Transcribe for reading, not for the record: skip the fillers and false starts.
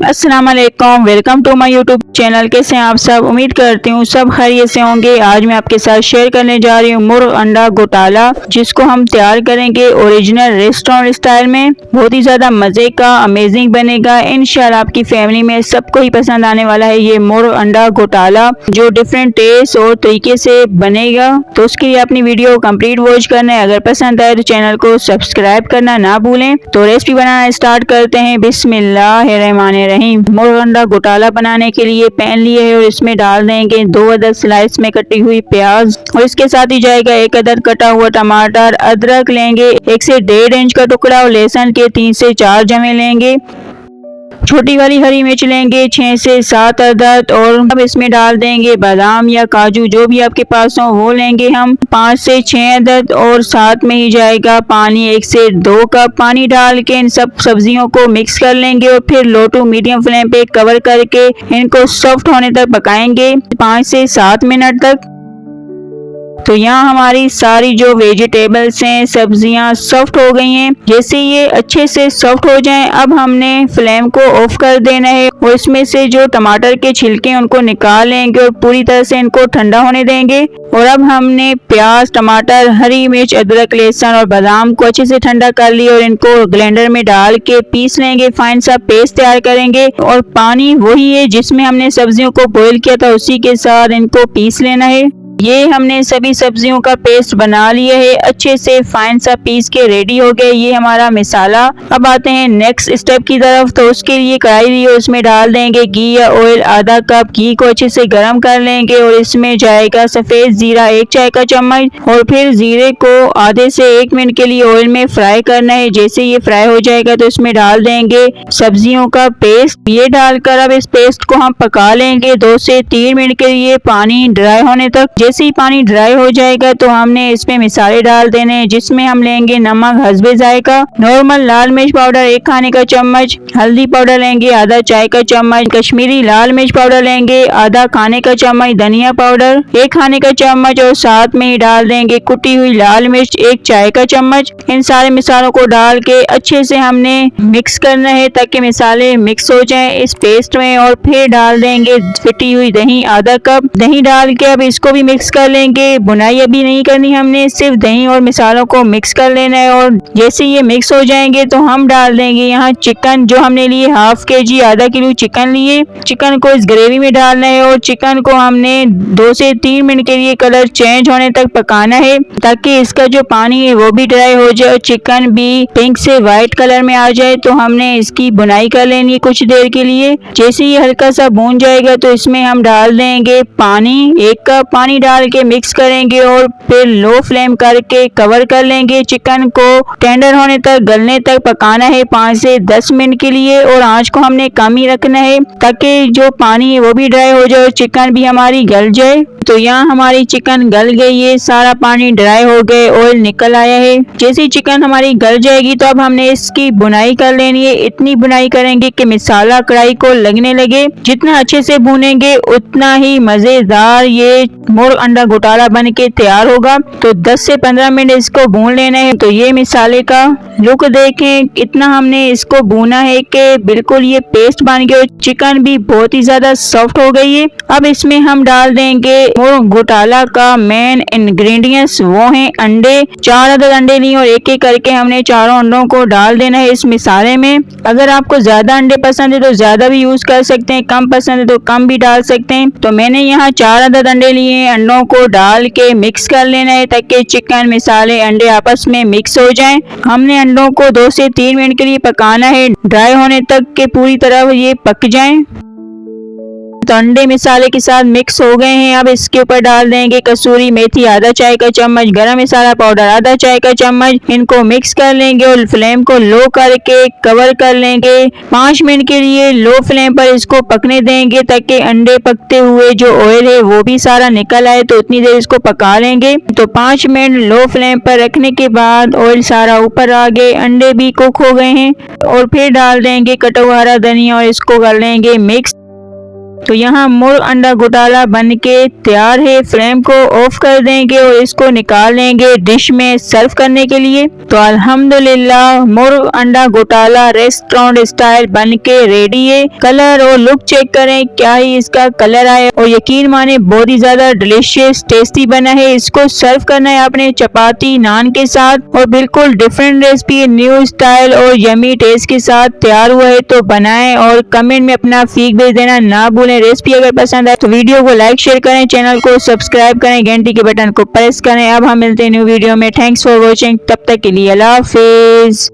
अस्सलाम वालेकुम, welcome to my YouTube channel. कैसे हैं आप सब? उम्मीद करती हूँ सब खैरियत से होंगे। आज मैं आपके साथ शेयर करने जा रही हूँ मुर्ग अंडा घोटाला, जिसको हम तैयार करेंगे ओरिजिनल रेस्टोरेंट स्टाइल में। बहुत ही ज्यादा मजे का अमेजिंग बनेगा। इंशाल्लाह आपकी फैमिली में सबको ही पसंद आने वाला है ये मुर्ग अंडा घोटाला, जो डिफरेंट टेस्ट और तरीके से बनेगा। तो उसके लिए अपनी वीडियो कंप्लीट वॉच करना है। अगर पसंद आए तो चैनल को सब्सक्राइब करना ना भूलें। तो रेसिपी बनाना स्टार्ट करते हैं। बिस्मिल्लाहिर्रहमानिर्रहीम। मुर्ग अंडा घोटाला बनाने के लिए पैन लिए है और इसमें डाल देंगे 2 अदद स्लाइस में कटी हुई प्याज, और इसके साथ ही जाएगा 1 अदद कटा हुआ टमाटर। अदरक लेंगे 1 से 1.5 इंच का टुकड़ा और लहसुन के 3 से 4 जमे लेंगे। छोटी वाली हरी मिर्च लेंगे 6 से 7 अदद, और अब इसमें डाल देंगे बादाम या काजू, जो भी आपके पास हो वो लेंगे हम 5 से 6 अदद, और साथ में ही जाएगा पानी 1 से 2 कप। पानी डाल के इन सब सब्जियों को मिक्स कर लेंगे और फिर लो टू मीडियम फ्लेम पे कवर करके इनको सॉफ्ट होने तक पकाएंगे 5 से 7 मिनट तक। तो यहाँ हमारी सारी जो वेजिटेबल्स हैं, सब्जियां सॉफ्ट हो गई हैं। जैसे ये अच्छे से सॉफ्ट हो जाएं, अब हमने फ्लेम को ऑफ कर देना है और इसमें से जो टमाटर के छिलके हैं उनको निकाल लेंगे और पूरी तरह से इनको ठंडा होने देंगे। और अब हमने प्याज, टमाटर, हरी मिर्च, अदरक, लहसुन और बादाम को अच्छे से ठंडा कर लिया और इनको ब्लेंडर में डाल के पीस लेंगे। फाइन सा पेस्ट तैयार करेंगे और पानी वही है जिसमें हमने सब्जियों को बॉईल किया था, उसी के साथ इनको पीस लेना है। ये हमने सभी सब्जियों का पेस्ट बना लिया है, अच्छे से फाइन सा पीस के रेडी हो गया ये हमारा मसाला। अब आते हैं नेक्स्ट स्टेप की तरफ। तो उसके लिए कढ़ाई ली और उसमें डाल देंगे घी या ऑयल आधा कप। घी को अच्छे से गर्म कर लेंगे और इसमें जाएगा सफेद जीरा 1 चाय का चम्मच, और फिर जीरे को आधे से 1 मिनट के लिए ऑयल में फ्राई करना है। जैसे ये फ्राई हो जाएगा तो इसमें डाल देंगे सब्जियों का पेस्ट। ये डालकर अब इस पेस्ट को हम पका लेंगे 2 से 3 मिनट के लिए पानी ड्राई होने तक। जैसे ही पानी ड्राई हो जाएगा तो हमने इसमें मसाले डाल देने हैं, जिसमें हम लेंगे नमक हस्बे जायका, नॉर्मल लाल मिर्च पाउडर 1 खाने का चम्मच, हल्दी पाउडर लेंगे आधा चाय का चम्मच, कश्मीरी लाल मिर्च पाउडर लेंगे आधा खाने का चम्मच, धनिया पाउडर 1 खाने का चम्मच, और साथ में ही डाल देंगे कुटी हुई लाल मिर्च 1 चाय का चम्मच। इन सारे मसालों को डाल के अच्छे से हमने मिक्स करना है ताकि मसाले मिक्स हो जाए इस पेस्ट में। और फिर डाल देंगे फिटी हुई दही आधा कप। दही डाल के अब इसको भी मिक्स कर लेंगे। बुनाई अभी नहीं करनी हमने, सिर्फ दही और मसालों को मिक्स कर लेना है। और जैसे ये मिक्स हो जाएंगे तो हम डाल देंगे यहाँ चिकन, जो हमने लिए हाफ केजी आधा किलो चिकन लिए। चिकन को इस ग्रेवी में डालना है और चिकन को हमने 2 से 3 मिनट के लिए कलर चेंज होने तक पकाना है, ताकि इसका जो पानी है वो भी ड्राई हो जाए और चिकन भी पिंक से व्हाइट कलर में आ जाए। तो हमने इसकी बुनाई कर लेनी है कुछ देर के लिए। जैसे ये हल्का सा भून जाएगा तो इसमें हम डाल देंगे पानी 1 कप। पानी डाल के मिक्स करेंगे और फिर लो फ्लेम करके कवर कर लेंगे। चिकन को टेंडर होने तक, गलने तक पकाना है 5 से 10 मिनट के लिए, और आंच को हमने कम ही रखना है ताकि जो पानी है वो भी ड्राई हो जाए और चिकन भी हमारी गल जाए। तो यहाँ हमारी चिकन गल गई है, सारा पानी ड्राई हो गए, ऑयल निकल आया है। जैसे ही चिकन हमारी गल जाएगी तो अब हमने इसकी बुनाई कर लेनी है। इतनी बुनाई करेंगे कि मसाला कढ़ाई को लगने लगे। जितना अच्छे से भूनेंगे उतना ही मजेदार ये मुर्ग अंडा घोटाला बन के तैयार होगा। तो 10 से 15 मिनट इसको भून लेना है। तो ये मसाले का लुक देखें, इतना हमने इसको भूना है कि बिल्कुल ये पेस्ट बन गया और चिकन भी बहुत ही ज्यादा सॉफ्ट हो गई है। अब इसमें हम डाल देंगे मुर्ग घोटाला का मेन इंग्रेडिएंट्स, वो हैं अंडे। 4 अदद अंडे लिए और एक एक करके हमने चारों अंडों को डाल देना है इस मसाले में। अगर आपको ज्यादा अंडे पसंद है तो ज्यादा भी यूज कर सकते हैं, कम पसंद है तो कम भी डाल सकते हैं। तो मैंने यहाँ 4 अदद अंडे लिए। अंडों को डाल के मिक्स कर लेना है ताकि चिकन, मसाले, अंडे आपस में मिक्स हो जाएं। हमने अंडों को 2 से 3 मिनट के लिए पकाना है, ड्राई होने तक के पूरी तरह ये पक जाएं। तो अंडे मसाले के साथ मिक्स हो गए हैं। अब इसके ऊपर डाल देंगे कसूरी मेथी आधा चाय का चम्मच, गरम मसाला पाउडर आधा चाय का चम्मच। इनको मिक्स कर लेंगे और फ्लेम को लो करके कवर कर लेंगे। 5 मिनट के लिए लो फ्लेम पर इसको पकने देंगे ताकि अंडे पकते हुए जो ऑयल है वो भी सारा निकल आए। तो उतनी देर इसको पका लेंगे। तो 5 मिनट लो फ्लेम पर रखने के बाद ऑयल सारा ऊपर आ गए, अंडे भी कुक हो गए हैं। और फिर डाल देंगे कटा हुआ हरा धनिया और इसको कर लेंगे मिक्स। तो यहाँ मुर्ग अंडा घोटाला बन के तैयार है। फ्लेम को ऑफ कर देंगे और इसको निकाल लेंगे डिश में सर्व करने के लिए। तो अल्हम्दुलिल्लाह मुर्ग अंडा घोटाला रेस्टोरेंट स्टाइल बन के रेडी है। कलर और लुक चेक करें, क्या ही इसका कलर आया और यकीन माने बहुत ही ज्यादा डिलीशियस टेस्टी बना है। इसको सर्व करना है आपने चपाती नान के साथ और बिल्कुल डिफरेंट रेसिपी न्यू स्टाइल और यमी टेस्ट के साथ तैयार हुआ है। तो बनाएं और कमेंट में अपना फीक भेज देना ना भूलें। रेसिपी अगर पसंद आए तो वीडियो को लाइक शेयर करें, चैनल को सब्सक्राइब करें, घंटी के बटन को प्रेस करें। अब हम मिलते हैं न्यू वीडियो में। थैंक्स फॉर वॉचिंग, तब तक के लिए अल्लाह हाफिज।